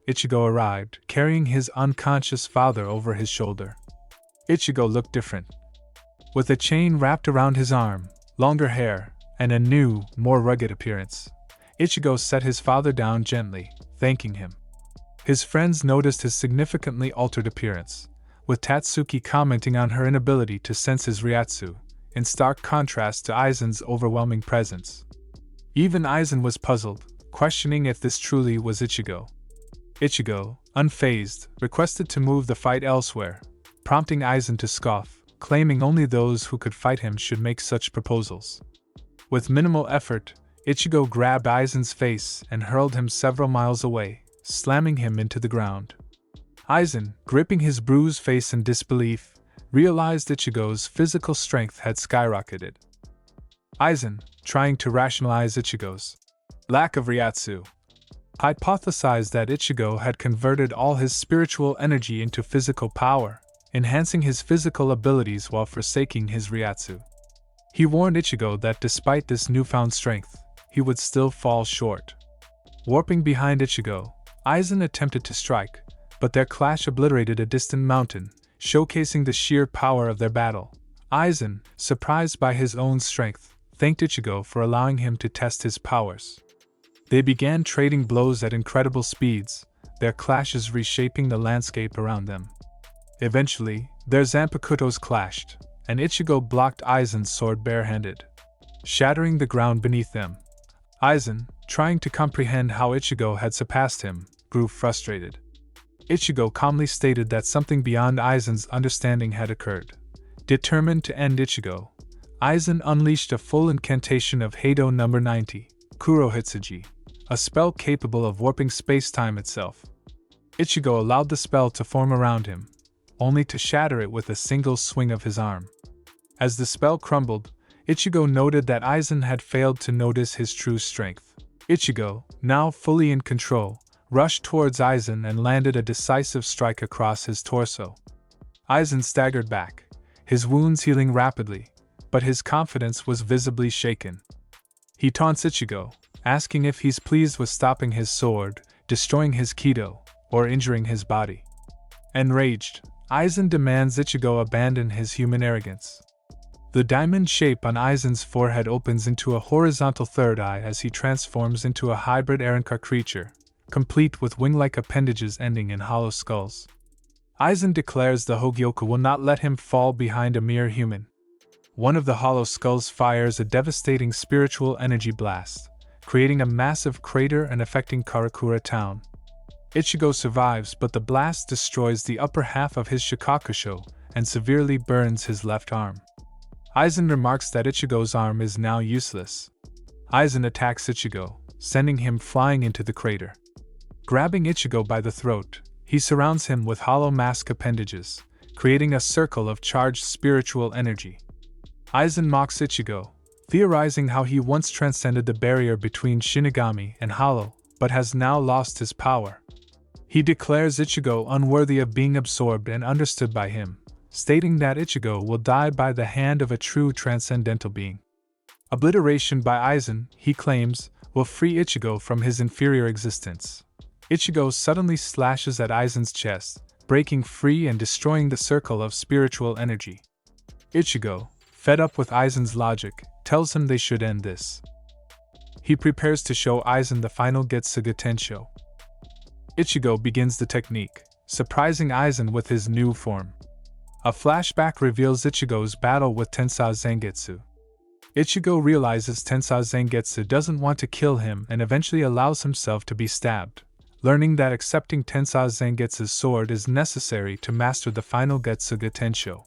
Ichigo arrived, carrying his unconscious father over his shoulder. Ichigo looked different. With a chain wrapped around his arm, longer hair, and a new, more rugged appearance, Ichigo set his father down gently, thanking him. His friends noticed his significantly altered appearance, with Tatsuki commenting on her inability to sense his Ryatsu, in stark contrast to Aizen's overwhelming presence. Even Aizen was puzzled, questioning if this truly was Ichigo. Ichigo, unfazed, requested to move the fight elsewhere, prompting Aizen to scoff, claiming only those who could fight him should make such proposals. With minimal effort, Ichigo grabbed Aizen's face and hurled him several miles away, slamming him into the ground. Aizen, gripping his bruised face in disbelief, realized Ichigo's physical strength had skyrocketed. Aizen, trying to rationalize Ichigo's lack of Ryatsu, hypothesized that Ichigo had converted all his spiritual energy into physical power, enhancing his physical abilities while forsaking his Ryatsu. He warned Ichigo that despite this newfound strength, he would still fall short. Warping behind Ichigo, Aizen attempted to strike, but their clash obliterated a distant mountain, showcasing the sheer power of their battle. Aizen, surprised by his own strength, thanked Ichigo for allowing him to test his powers. They began trading blows at incredible speeds, their clashes reshaping the landscape around them. Eventually, their Zanpakutos clashed, and Ichigo blocked Aizen's sword barehanded, shattering the ground beneath them. Aizen, trying to comprehend how Ichigo had surpassed him, grew frustrated. Ichigo calmly stated that something beyond Aizen's understanding had occurred. Determined to end Ichigo, Aizen unleashed a full incantation of Heido No. 90, Kurohitsuji, a spell capable of warping space-time itself. Ichigo allowed the spell to form around him, only to shatter it with a single swing of his arm. As the spell crumbled, Ichigo noted that Aizen had failed to notice his true strength. Ichigo, now fully in control, rushed towards Aizen and landed a decisive strike across his torso. Aizen staggered back, his wounds healing rapidly, but his confidence was visibly shaken. He taunts Ichigo, asking if he's pleased with stopping his sword, destroying his Kido, or injuring his body. Enraged, Aizen demands Ichigo abandon his human arrogance. The diamond shape on Aizen's forehead opens into a horizontal third eye as he transforms into a hybrid Arankar creature, complete with wing-like appendages ending in hollow skulls. Aizen declares the Hogyoku will not let him fall behind a mere human. One of the hollow skulls fires a devastating spiritual energy blast, creating a massive crater and affecting Karakura town. Ichigo survives, but the blast destroys the upper half of his Shikakusho and severely burns his left arm. Aizen remarks that Ichigo's arm is now useless. Aizen attacks Ichigo, sending him flying into the crater. Grabbing Ichigo by the throat, he surrounds him with hollow mask appendages, creating a circle of charged spiritual energy. Aizen mocks Ichigo, theorizing how he once transcended the barrier between Shinigami and Hollow, but has now lost his power. He declares Ichigo unworthy of being absorbed and understood by him, stating that Ichigo will die by the hand of a true transcendental being. Obliteration by Aizen, he claims, will free Ichigo from his inferior existence. Ichigo suddenly slashes at Aizen's chest, breaking free and destroying the circle of spiritual energy. Ichigo, fed up with Aizen's logic, tells him they should end this. He prepares to show Aizen the final getsuga tensho. Ichigo begins the technique, surprising Aizen with his new form. A flashback reveals Ichigo's battle with Tensho Zangetsu. Ichigo realizes Tensho Zangetsu doesn't want to kill him and eventually allows himself to be stabbed, learning that accepting Tensho Zangetsu's sword is necessary to master the final getsuga tensho.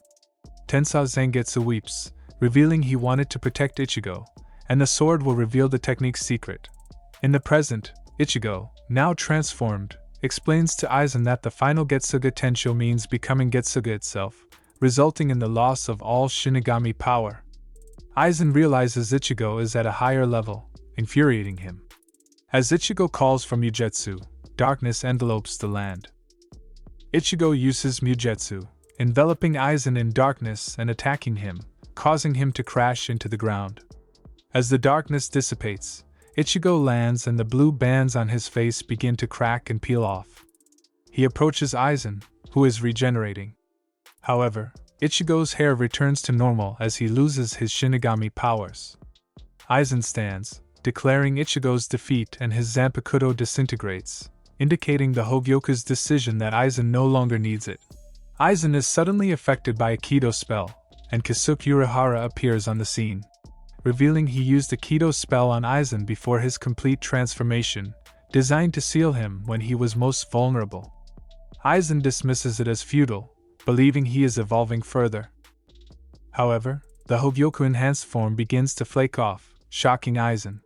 Tensho Zangetsu weeps, revealing he wanted to protect Ichigo, and the sword will reveal the technique's secret. In the present, Ichigo, now transformed, explains to Aizen that the final getsuga tensho means becoming getsuga itself, resulting in the loss of all Shinigami power. Aizen realizes Ichigo is at a higher level, infuriating him. As Ichigo calls for Mugetsu, darkness envelopes the land. Ichigo uses Mugetsu, enveloping Aizen in darkness and attacking him, causing him to crash into the ground. As the darkness dissipates, Ichigo lands and the blue bands on his face begin to crack and peel off, he approaches Aizen, who is regenerating. However, Ichigo's hair returns to normal as he loses his Shinigami powers. Aizen stands, declaring Ichigo's defeat, and his Zanpakuto disintegrates, indicating the Hogyoku's decision that Aizen no longer needs it. Aizen is suddenly affected by a Kido spell, and Kisuke Urahara appears on the scene, revealing he used a Kido spell on Aizen before his complete transformation, designed to seal him when he was most vulnerable. Aizen dismisses it as futile, believing he is evolving further. However, the Hogyoku enhanced form begins to flake off, shocking Aizen.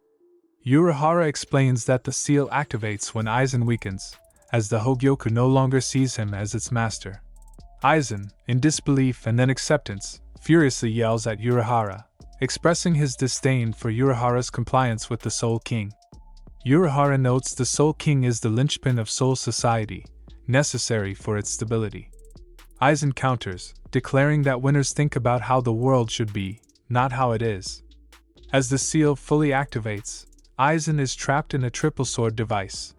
Urahara explains that the seal activates when Aizen weakens, as the Hogyoku no longer sees him as its master. Aizen, in disbelief and then acceptance, furiously yells at Urahara, expressing his disdain for Urahara's compliance with the Soul King. Urahara notes the Soul King is the linchpin of Soul Society, necessary for its stability. Aizen counters, declaring that winners think about how the world should be, not how it is. As the seal fully activates, Aizen is trapped in a triple sword device.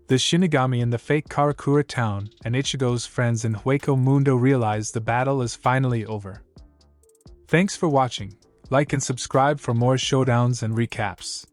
The Shinigami in the fake Karakura town and Ichigo's friends in Hueco Mundo realize the battle is finally over. Thanks for watching. Like and subscribe for more showdowns and recaps.